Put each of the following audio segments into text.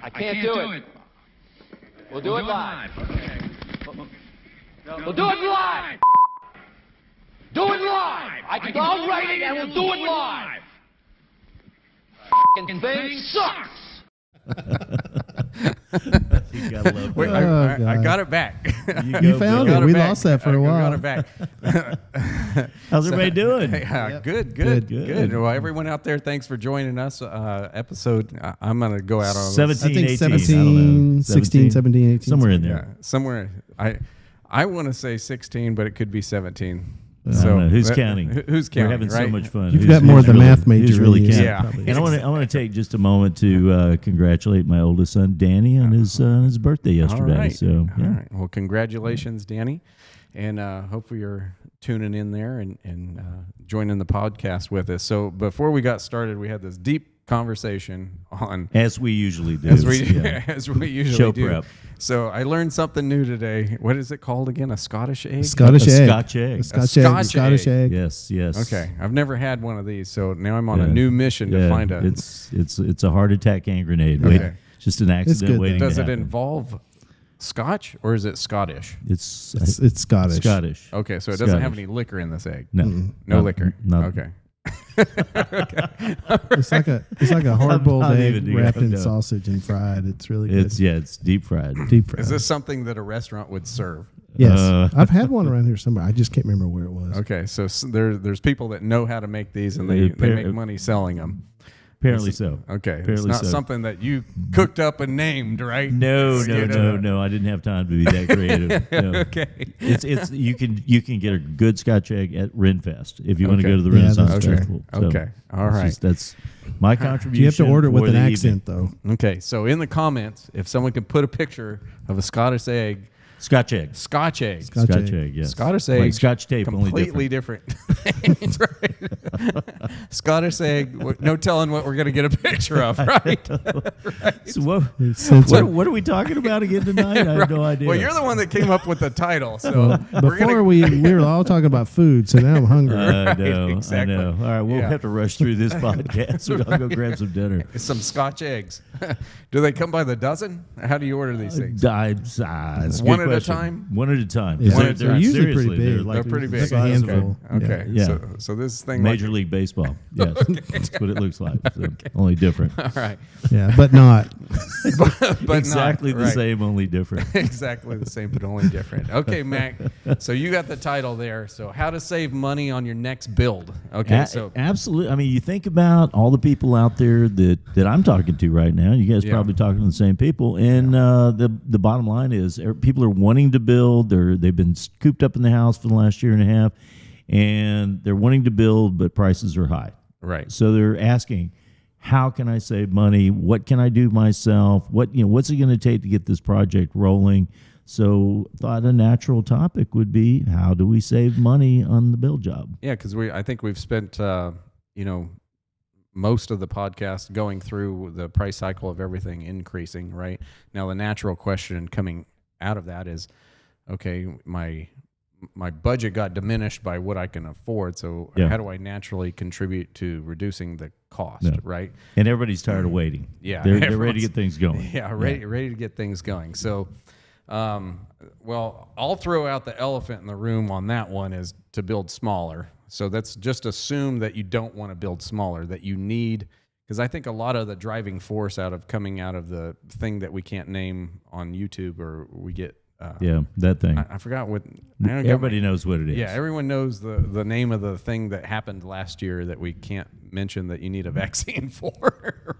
I can't do it. We'll do it live. Okay. We'll do it live. Do it live. I'll write it and we'll do it live. F***ing thing sucks. You gotta love Wait, that. I got it back. You found it. We lost that for a while. I got it back. How's everybody doing? Yeah, good. Well, everyone out there, thanks for joining us. Episode, I'm going to go out on 17, I think 18, 17, 16, 17, 18. somewhere in there. Yeah, somewhere. I want to say 16, but it could be 17. I don't know. Who's counting? Who's counting? We're having right? so much fun. You've got more than math major. Who's really in you, counting? Yeah. And I want to take just a moment to congratulate my oldest son, Danny, on his birthday yesterday. All right. So, yeah. All right. Well, congratulations, Danny. And hopefully you're tuning in there and joining the podcast with us. So before we got started, we had this deep conversation on... As we usually do. As we usually Show do. prep. So I learned something new today. What is it called again? A Scottish egg? Scottish A egg. Scotch egg. A Scotch egg. Yes. Okay. I've never had one of these, so now I'm on a new mission to find a... It's a heart attack hand grenade. Wait, Okay. just an accident good, waiting Does to it happen. involve Scotch or is it Scottish? It's Scottish. Scottish. Okay, so it doesn't have Scottish. any liquor in this egg. No. No liquor. No. Okay. It's like a hard-boiled not egg even wrapped in no. sausage and fried. It's really good. It's deep fried. Deep fried. Is this something that a restaurant would serve? Yes, I've had one around here somewhere. I just can't remember where it was. Okay, so there's people that know how to make these and they make money selling them. Apparently so. Okay, it's Apparently not so. something that you cooked up and named, right? No. I didn't have time to be that creative. No. Okay. It's you can get a good Scotch egg at Renfest if you want to Okay. go to the Yeah, Renaissance that's true. Festival. So Okay. All right. that's my contribution. You have to order it with for an the accent, evening. though. Okay, so in the comments, if someone could put a picture of a Scottish egg, Scotch egg. Scotch egg, Scotch egg. egg, yes. Scottish Like egg, Scotch tape, only completely different. That's right. Scottish egg, no telling what we're going to get a picture of, right? So what Censored. are we talking about again tonight? I have no idea. Well, you're the one that came up with the title, so Before we were all talking about food, so now I'm hungry. I know. Exactly. I know. All right, we'll Yeah. have to rush through this podcast. So I'll go grab some dinner. some Scotch eggs. Do they come by the dozen? How do you order these things? It's a One good at a question. time? One at a time. Yeah. One at a They're time. usually Seriously, pretty big. they're They're pretty big. Like a handful. Okay. Yeah. So this thing Major like, League Baseball. Yes, that's what it looks like. So only different. all right. Yeah, but not. But Exactly not, the right. same, only different. Exactly the same, but only different. Okay, Mac. So you got the title there. So how to save money on your next build. Okay, so Absolutely. I mean, you think about all the people out there that I'm talking to right now. You guys Yeah. probably talking to the same people, and the bottom line is people are wanting to build. They've been cooped up in the house for the last year and a half, and they're wanting to build, but prices are high. right. So they're asking, how can I save money? What can I do myself? What's it going to take to get this project rolling? So thought a natural topic would be, how do we save money on the build job? Yeah, because I think we've spent most of the podcast going through the price cycle of everything increasing, right? Now the natural question coming out of that is, okay, my budget got diminished by what I can afford, so Yeah. how do I naturally contribute to reducing the cost, Yeah. right? And everybody's tired of waiting. Yeah, They're ready to everyone's- get things going. Yeah, ready to get things going. So, well, I'll throw out the elephant in the room on that one is to build smaller. So that's just assume that you don't want to build smaller, that you need, because I think a lot of the driving force coming out of the thing that we can't name on YouTube or we get. Yeah, that thing. I forgot what. Everybody knows what it is. Yeah, everyone knows the name of the thing that happened last year that we can't mention that you need a vaccine for.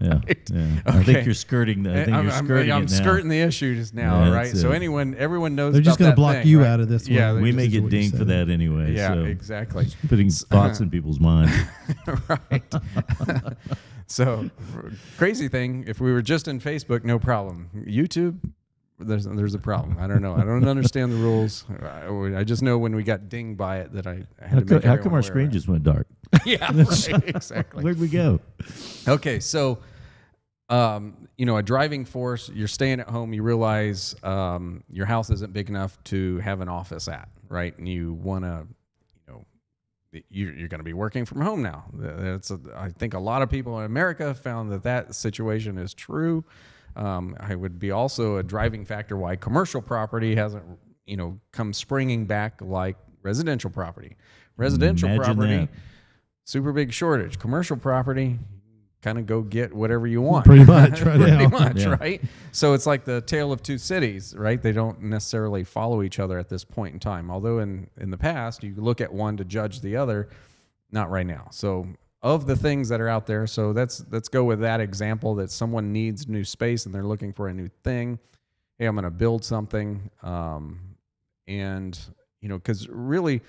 Right? Yeah. Okay. I think you're skirting that. I think you're skirting I'm it now. skirting the issue just now, Yeah, right? that's So it. everyone knows. They're just going to block you out of this one. Yeah, We may This is get what you dinged for said. that anyway. Yeah, so exactly. putting thoughts in people's minds. Right. So, crazy thing. If we were just in Facebook, no problem. YouTube. There's a problem. I don't know. I don't understand the rules. I just know when we got dinged by it that I had to make How come everyone our aware screen of it. just went dark? Yeah, right, exactly. Where'd we go? Okay, so a driving force. You're staying at home. You realize your house isn't big enough to have an office at, right? And you want to, you're going to be working from home now. I think a lot of people in America found that situation is true. I would be also a driving factor why commercial property hasn't, come springing back like residential property. Residential Imagine property, that. super big shortage. Commercial property, kind of go get whatever you want. Pretty much right Pretty now. much, Yeah. right? So it's like the tale of two cities, right? They don't necessarily follow each other at this point in time. Although in the past, you look at one to judge the other, not right now. So of the things that are out there, so let's go with that example that someone needs new space and they're looking for a new thing. Hey, I'm going to build something. And, because really,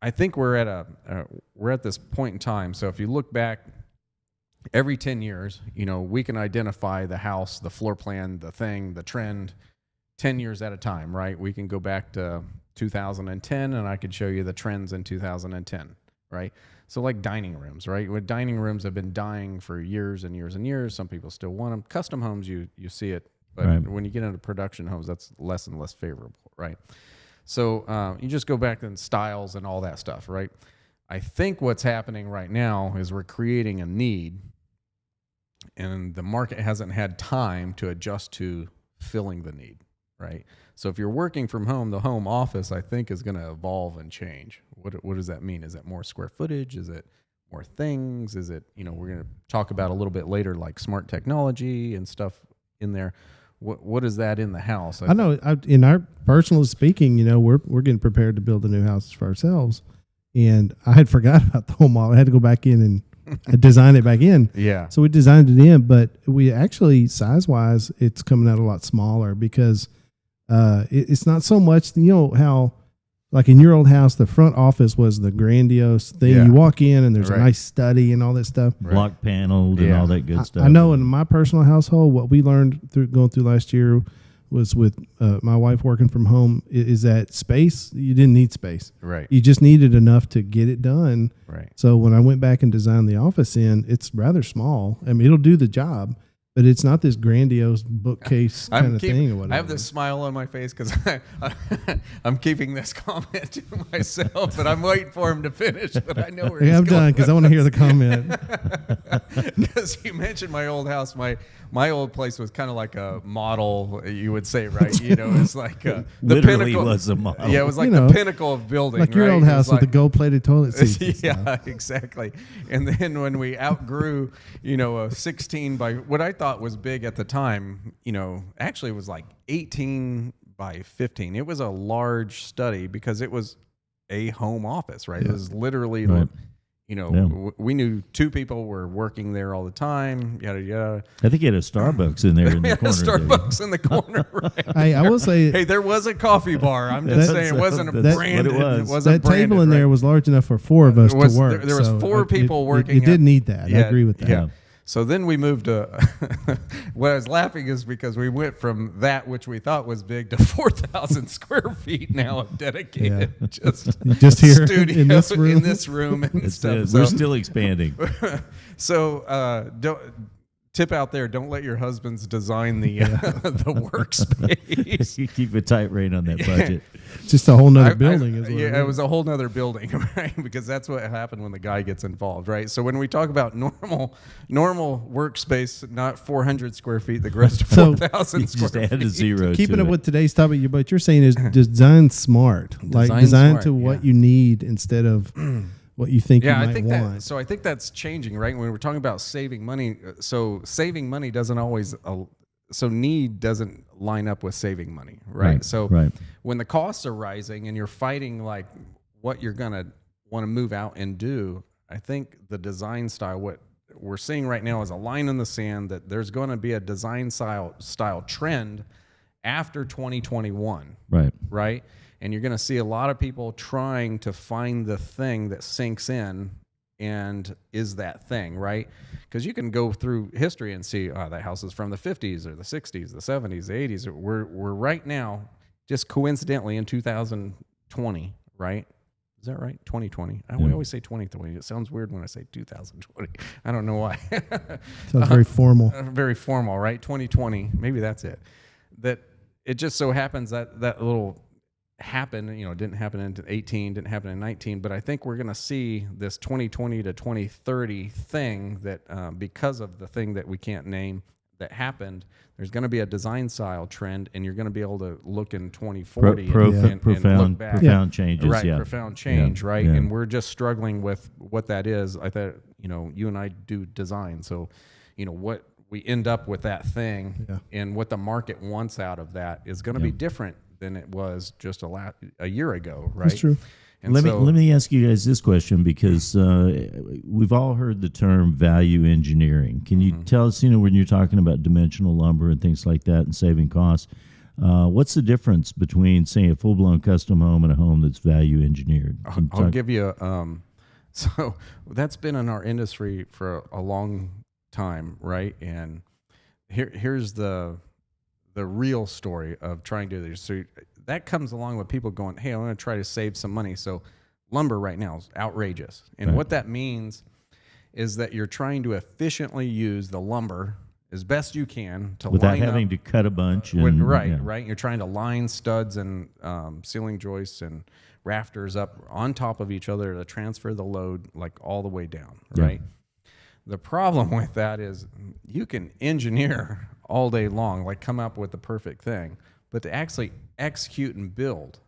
I think we're at this point in time. So if you look back, every 10 years, we can identify the house, the floor plan, the thing, the trend, 10 years at a time, right? We can go back to 2010 and I could show you the trends in 2010, right? So like dining rooms, right? When dining rooms have been dying for years and years and years, some people still want them. Custom homes, you see it, but Right. when you get into production homes, that's less and less favorable, right? So you just go back in styles and all that stuff, right? I think what's happening right now is we're creating a need, and the market hasn't had time to adjust to filling the need, right? So if you're working from home, the home office, I think, is going to evolve and change. What does that mean? Is it more square footage? Is it more things? Is it, we're going to talk about a little bit later, like smart technology and stuff in there. What is that in the house? I know. In our personal speaking, we're getting prepared to build a new house for ourselves, and I had forgot about the home office. I had to go back in and design it back in. Yeah. So we designed it in, but we actually size wise, it's coming out a lot smaller because it's not so much. How, like in your old house, the front office was the grandiose thing. Yeah. You walk in and there's Right. a nice study and all that stuff. Block paneled and Yeah. all that good stuff. I know in my personal household, what we learned going through last year was with my wife working from home is that space, you didn't need space. Right. You just needed enough to get it done. Right. So when I went back and designed the office it's rather small. I mean, it'll do the job, but it's not this grandiose bookcase kind of thing or whatever. I have this smile on my face because I'm keeping this comment to myself, but I'm waiting for him to finish. But I know where he's I'm going. done because I want to hear the comment. Because you mentioned my old house. My old place was kind of like a model, you would say, right? It's like the Literally pinnacle. was a model. Yeah, it was like You know, the pinnacle of building. Like your right? old It was house with the like- gold-plated toilet seats. and yeah, stuff. exactly. And then when we outgrew, a 16 by what I thought was big at the time, actually it was like 18 by 15. It was a large study because it was a home office, right? It was literally, Right. we knew two people were working there all the time, yada, yada. I think you had a Starbucks in there in We the had a corner. there. Starbucks in the corner, right? Hey, I will say Hey, there was a coffee bar. I'm just saying it wasn't a that's what branded. it was. wasn't that table branded, in right? there was large enough for four of us Was- to work. there was so four people working It did at- need that. I agree with that. Yeah. So then we moved to, what I was laughing is because we went from that, which we thought was big, to 4,000 square feet now of dedicated Just here studio in this room. and It's, stuff. we're So- still expanding. So don't tip out there. Don't let your husbands design the the workspace. You keep a tight rein on that budget. Just a whole nother building. Is what Yeah, it was a whole nother building, right? Because that's what happened when the guy gets involved, right? So when we talk about normal workspace, not 400 square feet, that grows to So- 4,000 You just square add a feet. zero Keeping to up it. with today's topic, what you're saying is design smart, like Design design smart, to what yeah. you need instead of what you think Yeah, you I might think want. that. So I think that's changing, right? When we're talking about saving money, so saving money doesn't always. So need doesn't line up with saving money, right? Right, So right. when the costs are rising and you're fighting like what you're gonna want to move out and do, I think the design style, what we're seeing right now, is a line in the sand that there's going to be a design style trend after 2021, Right. right? And you're going to see a lot of people trying to find the thing that sinks in and is that thing, right? Because you can go through history and see, oh, that house is from the 50s or the 60s, the 70s, the 80s. We're right now, just coincidentally, in 2020, right? Is that right? 2020. We always say 2020. It sounds weird when I say 2020. I don't know why. Sounds very formal. Very formal, right? 2020. Maybe that's it. That it just so happens that little happened, didn't happen in 18, didn't happen in 19, but I think we're going to see this 2020 to 2030 thing that because of the thing that we can't name, that happened, there's going to be a design style trend, and you're going to be able to look in 2040 and profound, look back. profound changes. Right, Yeah. profound change, right? Yeah. And we're just struggling with what that is. I thought, you and I do design, so what we end up with that thing and what the market wants out of that is going to be different than it was just a year ago, right? That's true. And let me ask you guys this question, because we've all heard the term value engineering. Can you tell us, when you're talking about dimensional lumber and things like that and saving costs, what's the difference between, say, a full-blown custom home and a home that's value engineered? I'll give you so that's been in our industry for a long time, right? And here's the real story of trying to do this. So that comes along with people going, hey, I'm going to try to save some money. So lumber right now is outrageous. And what that means is that you're trying to efficiently use the lumber as best you can to without line having up, to cut a bunch. Right. You're trying to line studs and ceiling joists and rafters up on top of each other to transfer the load like all the way down, right? The problem with that is you can engineer all day long, like come up with the perfect thing, but to actually execute and build,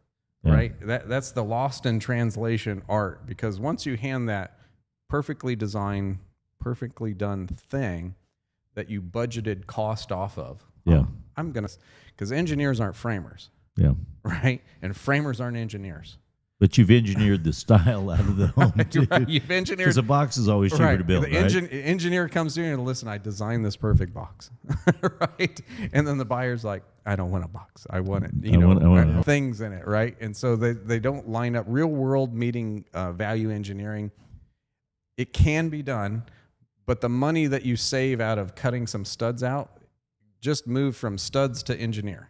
right? That's the lost in translation art, because once you hand that perfectly designed, perfectly done thing that you budgeted cost off of, because engineers aren't framers, right? And framers aren't engineers. But you've engineered the style out of the home, too. Right. You've engineered, because a box is always cheaper to build. The engineer comes to you and listen, I designed this perfect box, right? And then the buyer's like, I don't want a box. I want it, I want things in it, right? And so they don't line up. Real world meeting value engineering, it can be done, but the money that you save out of cutting some studs out, just move from studs to engineer.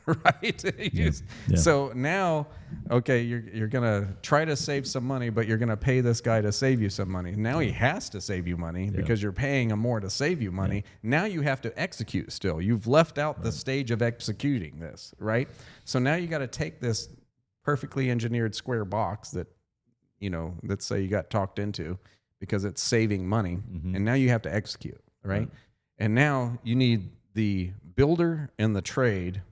Right. So now, okay, you're gonna try to save some money, but you're gonna pay this guy to save you some money. Now he has to save you money because you're paying him more to save you money. Now you have to execute still. You've left out the stage of executing this, right? So now you got to take this perfectly engineered square box that, let's say you got talked into because it's saving money, and now you have to execute, right? And now you need the builder and the trade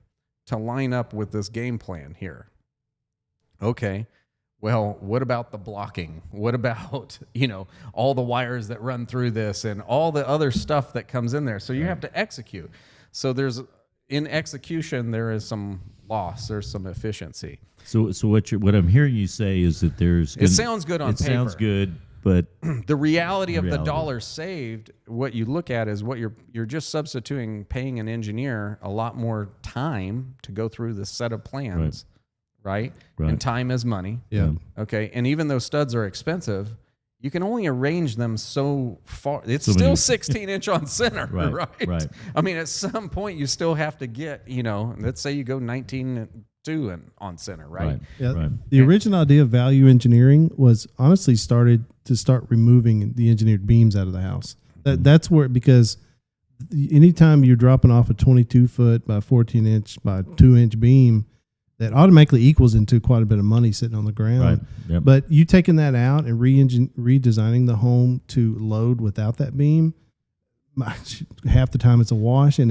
to line up with this game plan here. Okay, well, what about the blocking? What about, all the wires that run through this and all the other stuff that comes in there? So you have to execute. So in execution, there is some loss, there's some efficiency. So what I'm hearing you say is that it sounds good on paper. It sounds good, but the reality of the dollars saved, what you look at is what you're just substituting paying an engineer a lot more time to go through the set of plans, right? And time is money. Yeah. Okay. And even though studs are expensive, you can only arrange them so far. It's still 16-inch on center, right? I mean, at some point you still have to get, let's say you go 19-2 on center, right? The original idea of value engineering was honestly start removing the engineered beams out of the house. That's where, because anytime you're dropping off a 22-foot by 14-inch by 2-inch beam, that automatically equals into quite a bit of money sitting on the ground. But you taking that out and redesigning the home to load without that beam, half the time it's a wash, and